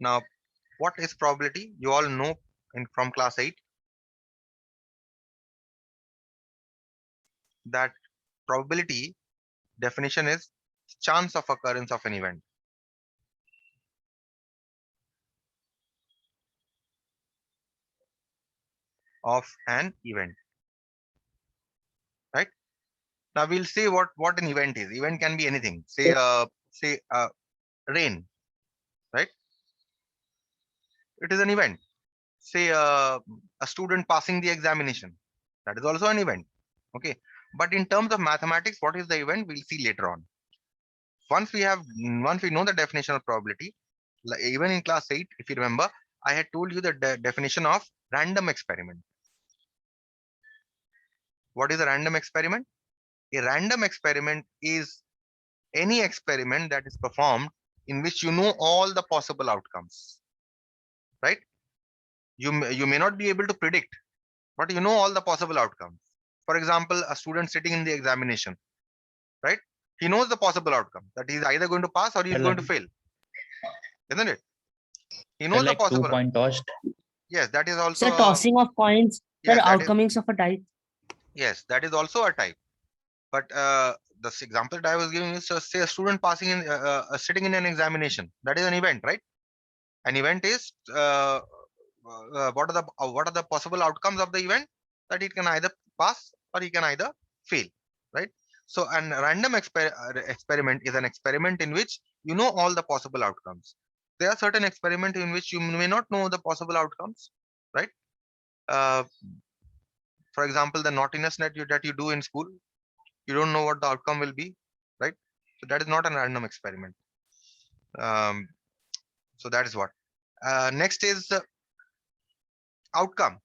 Now, what is probability? You all know from class 8 that probability definition is chance of occurrence of an event. Right? Now we'll see what an event is. Event can be anything. Say rain, right? It is an event. Say a student passing the examination. That is also an event. Okay. But in terms of mathematics, what is the event? We'll see later on. Once we know the definition of probability, even in class 8, if you remember, I had told you the definition of random experiment. What is a random experiment? A random experiment is any experiment that is performed in which you know all the possible outcomes, right? You may not be able to predict, but you know all the possible outcomes. For example, a student sitting in the examination, right? He knows the possible outcome, that he's either going to pass or he's going to fail, isn't it? He knows the Like possible. 2-point tossed. Yes, that is also Sir, tossing of coins, yes, sir, outcomings of a type. Yes, that is also a type. But the example that I was giving is, say a student passing in sitting in an examination. That is an event, right? An event is what are the possible outcomes of the event? That it can either pass or he can either fail, right? So an random experiment is an experiment in which you know all the possible outcomes. There are certain experiments in which you may not know the possible outcomes, right? For example, the naughtiness that you do in school, you don't know what the outcome will be, right? So that is not a random experiment. So that is what. Next is outcome.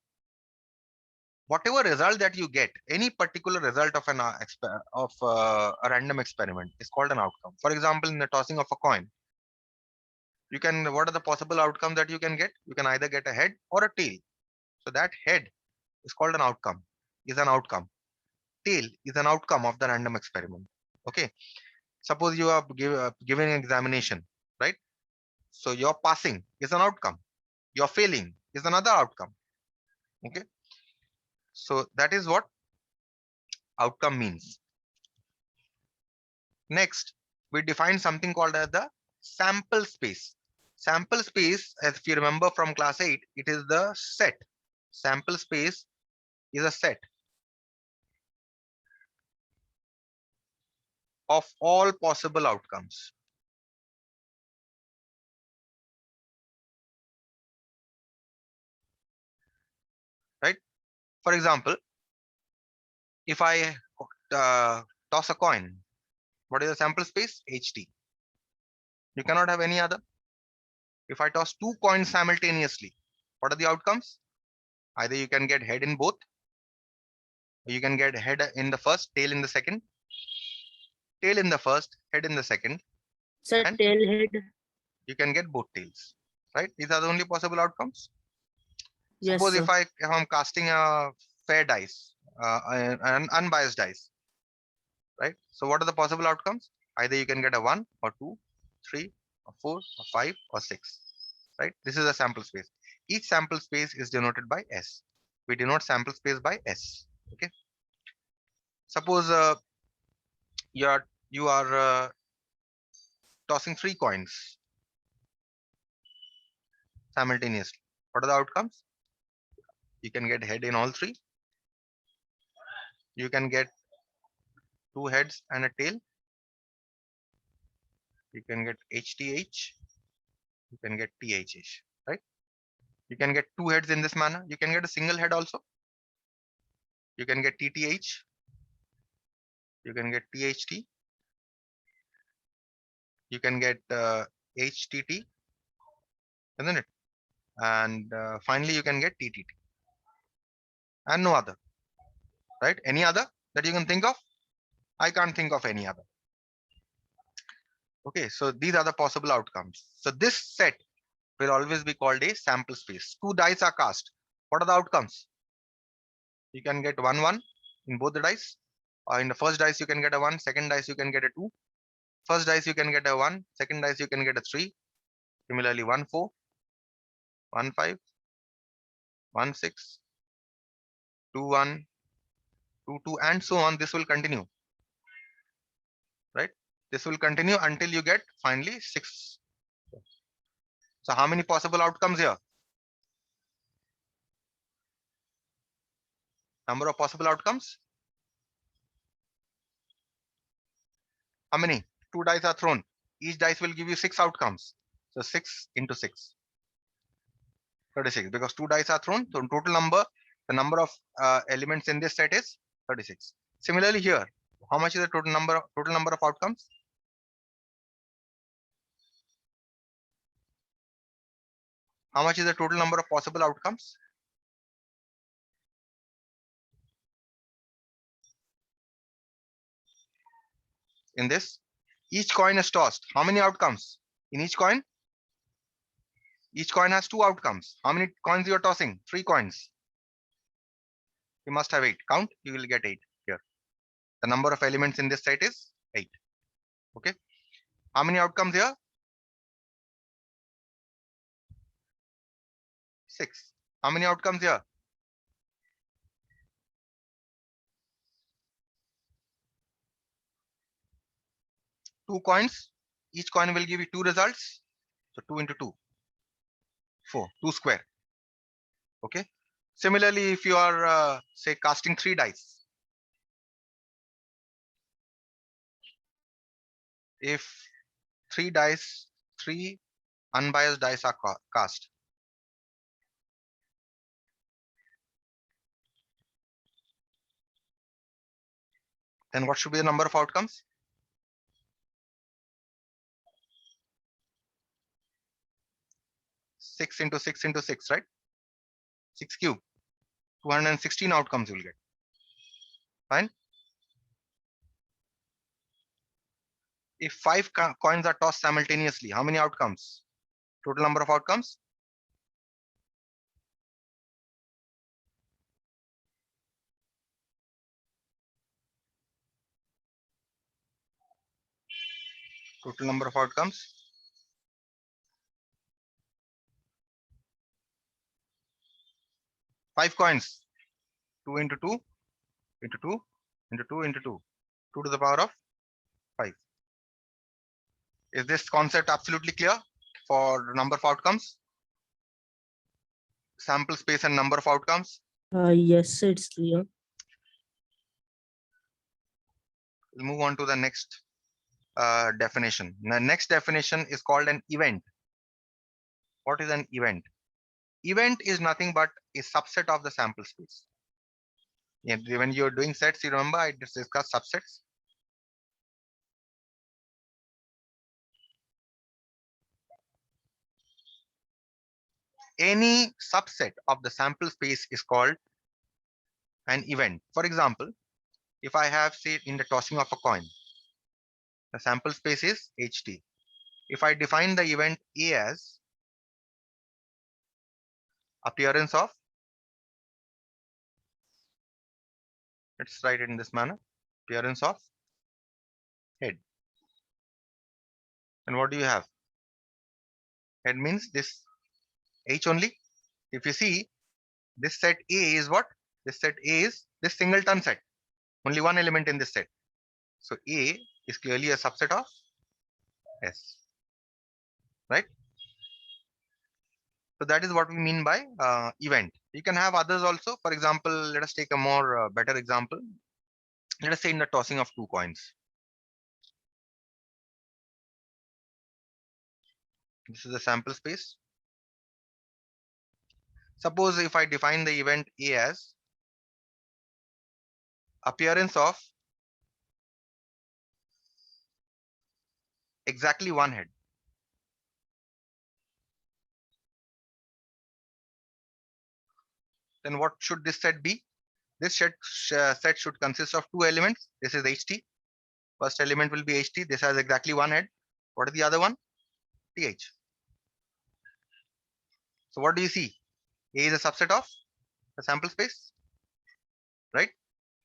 Whatever result that you get, any particular result of a random experiment is called an outcome. For example, in the tossing of a coin, what are the possible outcomes that you can get? You can either get a head or a tail. So that head is called an outcome, Tail is an outcome of the random experiment. Okay. Suppose you are giving an examination, right? So your passing is an outcome. Your failing is another outcome. Okay. So that is what outcome means. Next, we define something called as the sample space. Sample space, as if you remember from class 8, it is the set. Sample space is a set of all possible outcomes. Right? For example, if I toss a coin, what is the sample space? HT. You cannot have any other. If I toss 2 coins simultaneously, what are the outcomes? Either you can get head in both, or you can get head in the first, tail in the second, tail in the first, head in the second. Sir, and tail head. You can get both tails, right? These are the only possible outcomes. Yes, Suppose sir. if I'm casting a fair dice, an unbiased dice, right? So what are the possible outcomes? Either you can get a 1 or 2, 3 or 4 or 5 or 6, right? This is a sample space. Each sample space is denoted by S. We denote sample space by S. Okay. Suppose you are tossing 3 coins simultaneously. What are the outcomes? You can get head in all 3. You can get 2 heads and a tail. You can get HTH. You can get THH, right? You can get 2 heads in this manner. You can get a single head also. You can get TTH. You can get THT. You can get HTT, isn't it? And finally, you can get TTT. And no other, right? Any other that you can think of? I can't think of any other. Okay, so these are the possible outcomes. So this set will always be called a sample space. 2 dice are cast. What are the outcomes? You can get 1, 1 in both the dice. In the first dice, you can get a 1. Second dice, you can get a 2. First dice, you can get a 1. Second dice, you can get a 3. Similarly, 1, 4. 1 5, 1 6, 2 1, 2 2, and so on. This will continue, right? This will continue until you get finally 6. So how many possible outcomes here? Number of possible outcomes? How many? 2 dice are thrown. Each dice will give you 6 outcomes. So 6 into 6. 36, because 2 dice are thrown. So total number, the number of elements in this set is 36. Similarly here, how much is the total number of outcomes? How much is the total number of possible outcomes? In this, each coin is tossed. How many outcomes in each coin? Each coin has 2 outcomes. How many coins you are tossing? 3 coins. You must have 8. Count, you will get 8 here. The number of elements in this set is 8. Okay. How many outcomes here? 6. How many outcomes here? 2 coins. Each coin will give you 2 results. So 2 into 2. 4. 2 square. Okay. Similarly, if you are say casting 3 dice. If 3 dice, 3 unbiased dice are cast. Then what should be the number of outcomes? 6 into 6 into 6, right? 6 cube. 216 outcomes you will get. Fine. If 5 coins are tossed simultaneously, how many outcomes? Total number of outcomes? Total number of outcomes? 5 coins. 2 into 2 into 2 into 2 into 2. 2 to the power of 5. Is this concept absolutely clear for the number of outcomes? Sample space and number of outcomes? Yes, it's clear. We'll move on to the next definition. The next definition is called an event. What is an event? Event is nothing but a subset of the sample space. When you're doing sets, you remember I discussed subsets. Any subset of the sample space is called an event. For example, if I have, say, in the tossing of a coin, the sample space is HT. If I define the event A as appearance of, let's write it in this manner, appearance of head. And what do you have? Head means this H only. If you see, this set A is what? This set A is this singleton set. Only one element in this set. So A is clearly a subset of S. Right? So that is what we mean by event. You can have others also. For example, let us take a more better example. Let us say in the tossing of 2 coins. This is the sample space. Suppose if I define the event A as appearance of exactly one head. Then what should this set be? This set should consist of 2 elements. This is HT. First element will be HT. This has exactly one head. What is the other one? TH. So what do you see? A is a subset of the sample space, right?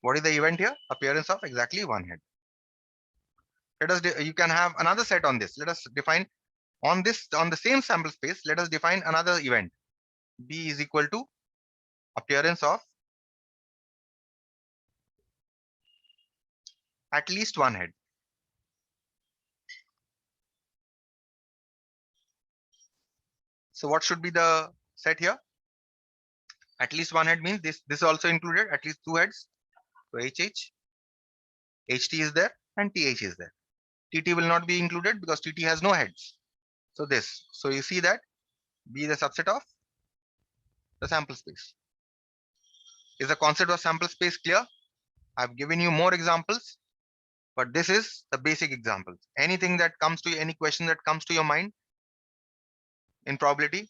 What is the event here? Appearance of exactly one head. Let us. You can have another set on this. Let us define on the same sample space. Let us define another event. B is equal to appearance of at least one head. So what should be the set here? At least one head means this also included at least two heads. So HH, HT is there and TH is there. TT will not be included because TT has no heads. So this. So you see that B is a subset of the sample space. Is the concept of sample space clear? I've given you more examples, but this is the basic example. Anything that comes to you, any question that comes to your mind in probability?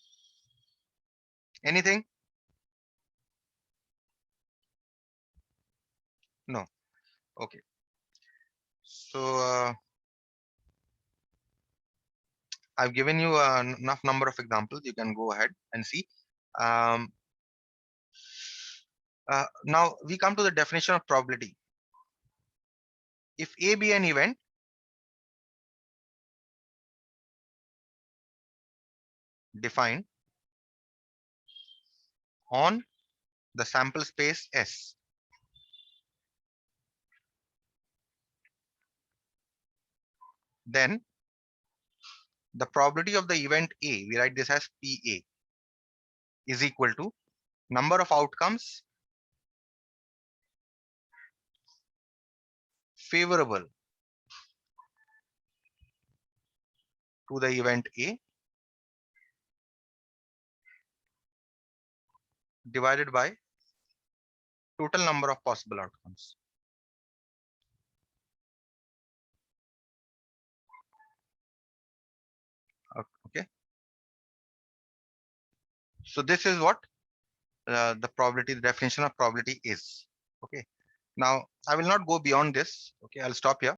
Anything? No. Okay. So I've given you enough number of examples. You can go ahead and see. Um, now we come to the definition of probability. If A be an event, defined on the sample space S, then the probability of the event A, we write this as PA, is equal to number of outcomes favorable to the event A divided by total number of possible outcomes. Okay. So this is what the probability, the definition of probability is. Okay. Now I will not go beyond this. Okay, I'll stop here.